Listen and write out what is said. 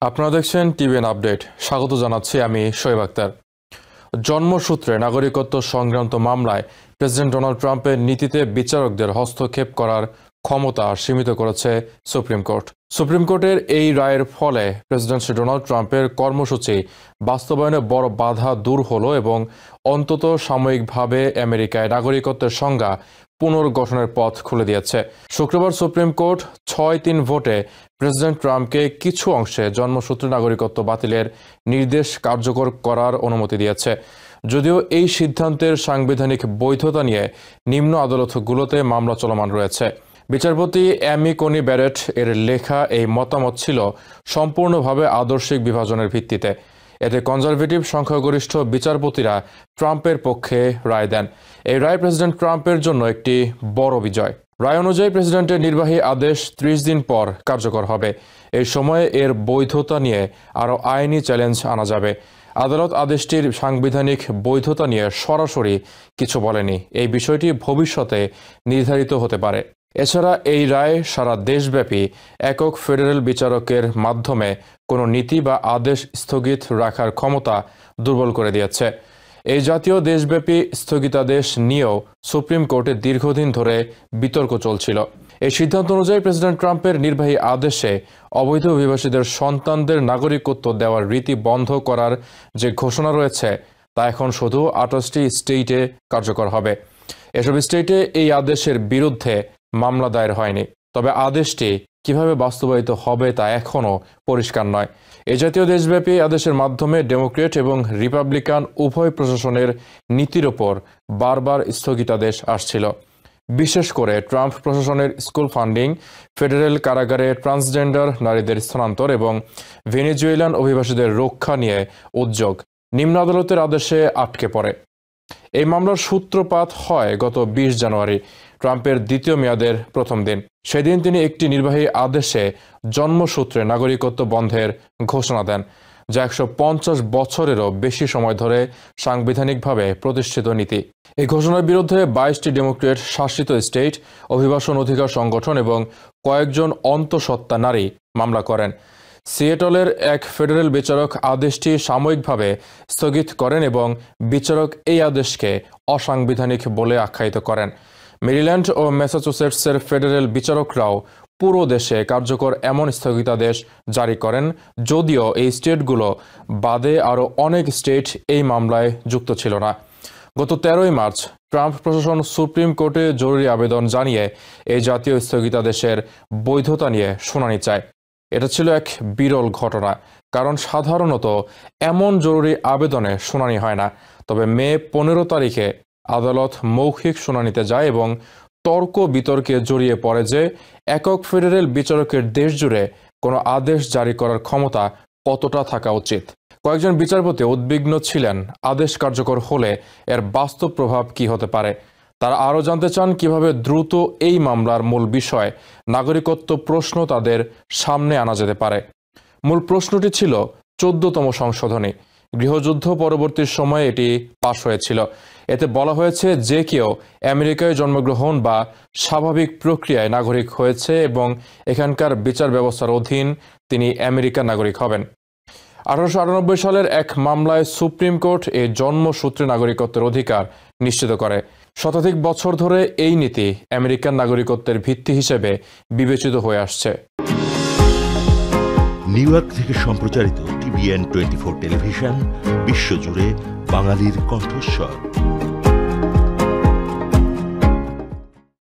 আপনারা দেখছেন TVN update. স্বাগত জানাচ্ছি আমি শোয়েব আক্তার। জন্মসূত্রে নাগরিকত্ব সংক্রান্ত মামলায় প্রেসিডেন্ট ডোনাল্ড ট্রাম্পের নীতিতে বিচারকদের হস্তক্ষেপ করার ক্ষমতা সীমিত করেছে সুপ্রিম কোর্ট। সুপ্রিম কোর্টের এই রায়ের ফলে প্রেসিডেন্ট ডোনাল্ড ট্রাম্পের কর্মসূচি বাস্তবায়নে বড় বাধা দূর হলো এবং অন্তত সাময়িকভাবে আমেরিকায় নাগরিকত্বের সংজ্ঞা পুনর্গঠনের পথ খুলে দিয়েছে। শুক্রবার সুপ্রিম কোর্ট 6-3 ভোটে প্রেসিডেন্ট ট্রাম্পকে কিছু অংশে জন্মসূত্রে নাগরিকত্ব বাতিলের নির্দেশ কার্যকর করার অনুমতি দিয়েছে। যদিও এই সিদ্ধান্তের সাংবিধানিক বৈধতা নিয়ে নিম্ন আদালতগুলোতে মামলা চলমান রয়েছে। বিচারপতি অ্যামি কোনি ব্যারেট এর লেখা এই মতামত ছিল সম্পূর্ণভাবে আদর্শিক বিভাজনের ভিত্তিতে। এতে কনজারভেটিভ সংখ্যাগরিষ্ঠ বিচারপতিরা ট্রাম্পের পক্ষে রায় দেন। এই রায় প্রেসিডেন্ট ট্রাম্পের জন্য একটি বড় বিজয়। রায় অনুযায়ী প্রেসিডেন্টের নির্বাহী আদেশ 30 দিন পর কার্যকর হবে। এই সময়ে এর বৈধতা নিয়ে আরও আইনি চ্যালেঞ্জ আনা যাবে। আদালত আদেশটির সাংবিধানিক বৈধতা নিয়ে সরাসরি কিছু বলেনি। এই বিষয়টি ভবিষ্যতে নির্ধারিত হতে পারে। এছাড়া এই রায় সারা দেশব্যাপী একক ফেডারেল বিচারকের মাধ্যমে কোনো নীতি বা আদেশ স্থগিত রাখার ক্ষমতা দুর্বল করে দিয়েছে। এই জাতীয় দেশব্যাপী স্থগিতাদেশ নিয়েও সুপ্রিম কোর্টে দীর্ঘদিন ধরে বিতর্ক চলছিল। এই সিদ্ধান্ত অনুযায়ী প্রেসিডেন্ট ট্রাম্পের নির্বাহী আদেশে অবৈধ অভিবাসীদের সন্তানদের নাগরিকত্ব দেওয়ার রীতি বন্ধ করার যে ঘোষণা রয়েছে তা এখন শুধু 28টি স্টেটে কার্যকর হবে। এসব স্টেটে এই আদেশের বিরুদ্ধে মামলা দায়ের হয়নি, তবে আদেশটি কিভাবে বাস্তবায়িত হবে তা এখনও পরিষ্কার নয়। এই জাতীয় দেশব্যাপী আদেশের মাধ্যমে ডেমোক্রেট এবং রিপাবলিকান উভয় প্রশাসনের নীতির ওপর বারবার স্থগিতাদেশ আসছিল। বিশেষ করে ট্রাম্প প্রশাসনের স্কুল ফান্ডিং, ফেডারেল কারাগারে ট্রান্সজেন্ডার নারীদের স্থানান্তর এবং ভেনেজুয়েলান অভিবাসীদের রক্ষা নিয়ে উদ্যোগ নিম্ন আদালতের আদেশে আটকে পড়ে। এই মামলার সূত্রপাত হয় গত 20 জানুয়ারি, ট্রাম্পের দ্বিতীয় মেয়াদের প্রথম দিন। সেদিন তিনি একটি নির্বাহী আদেশে জন্মসূত্রে নাগরিকত্ব বন্ধের ঘোষণা দেন, যা 150 বছরেরও বেশি সময় ধরে সাংবিধানিকভাবে প্রতিষ্ঠিত নীতি। এই ঘোষণার বিরুদ্ধে 22টি ডেমোক্রেট শাসিত স্টেট, অভিবাসন অধিকার সংগঠন এবং কয়েকজন অন্তঃসত্ত্বা নারী মামলা করেন। সিয়েটলের এক ফেডারেল বিচারক আদেশটি সাময়িকভাবে স্থগিত করেন এবং বিচারক এই আদেশকে অসাংবিধানিক বলে আখ্যায়িত করেন। মেরিল্যান্ড ও ম্যাসাচুসেটসের ফেডারেল বিচারকরাও পুরো দেশে কার্যকর এমন স্থগিতাদেশ জারি করেন, যদিও এই স্টেটগুলো বাদে আরও অনেক স্টেট এই মামলায় যুক্ত ছিল না। গত 13 মার্চ ট্রাম্প প্রশাসন সুপ্রিম কোর্টে জরুরি আবেদন জানিয়ে এই জাতীয় স্থগিতাদেশের বৈধতা নিয়ে শুনানি চায়। এটা ছিল এক বিরল ঘটনা, কারণ সাধারণত এমন জরুরি আবেদনে শুনানি হয় না। তবে মে 15 তারিখে আদালত মৌখিক শুনানিতে যায় এবং তর্ক বিতর্কে জড়িয়ে পড়ে যে একক ফেডারেল বিচারকের দেশ জুড়ে কোনো আদেশ জারি করার ক্ষমতা কতটা থাকা উচিত। কয়েকজন বিচারপতি উদ্বিগ্ন ছিলেন আদেশ কার্যকর হলে এর বাস্তব প্রভাব কি হতে পারে। তারা আরও জানতে চান কিভাবে দ্রুত এই মামলার মূল বিষয় নাগরিকত্ব প্রশ্ন তাদের সামনে আনা যেতে পারে। মূল প্রশ্নটি ছিল 14তম সংশোধনী। গৃহযুদ্ধ পরবর্তী সময়ে এটি পাশ হয়েছিল। এতে বলা হয়েছে যে কেউ আমেরিকায় জন্মগ্রহণ বা স্বাভাবিক প্রক্রিয়ায় নাগরিক হয়েছে এবং এখানকার বিচার ব্যবস্থার অধীন তিনি আমেরিকার নাগরিক হবেন। 1898 সালের এক মামলায় সুপ্রিম কোর্ট এই জন্মসূত্রে নাগরিকত্বের অধিকার নিশ্চিত করে। শতাধিক বছর ধরে এই নীতি আমেরিকান নাগরিকত্বের ভিত্তি হিসেবে বিবেচিত হয়ে আসছে। নিউ ইয়র্ক থেকে সম্প্রচারিত টিভিএন 24 টেলিভিশন বিশ্বজুড়ে বাঙালির কণ্ঠস্বর।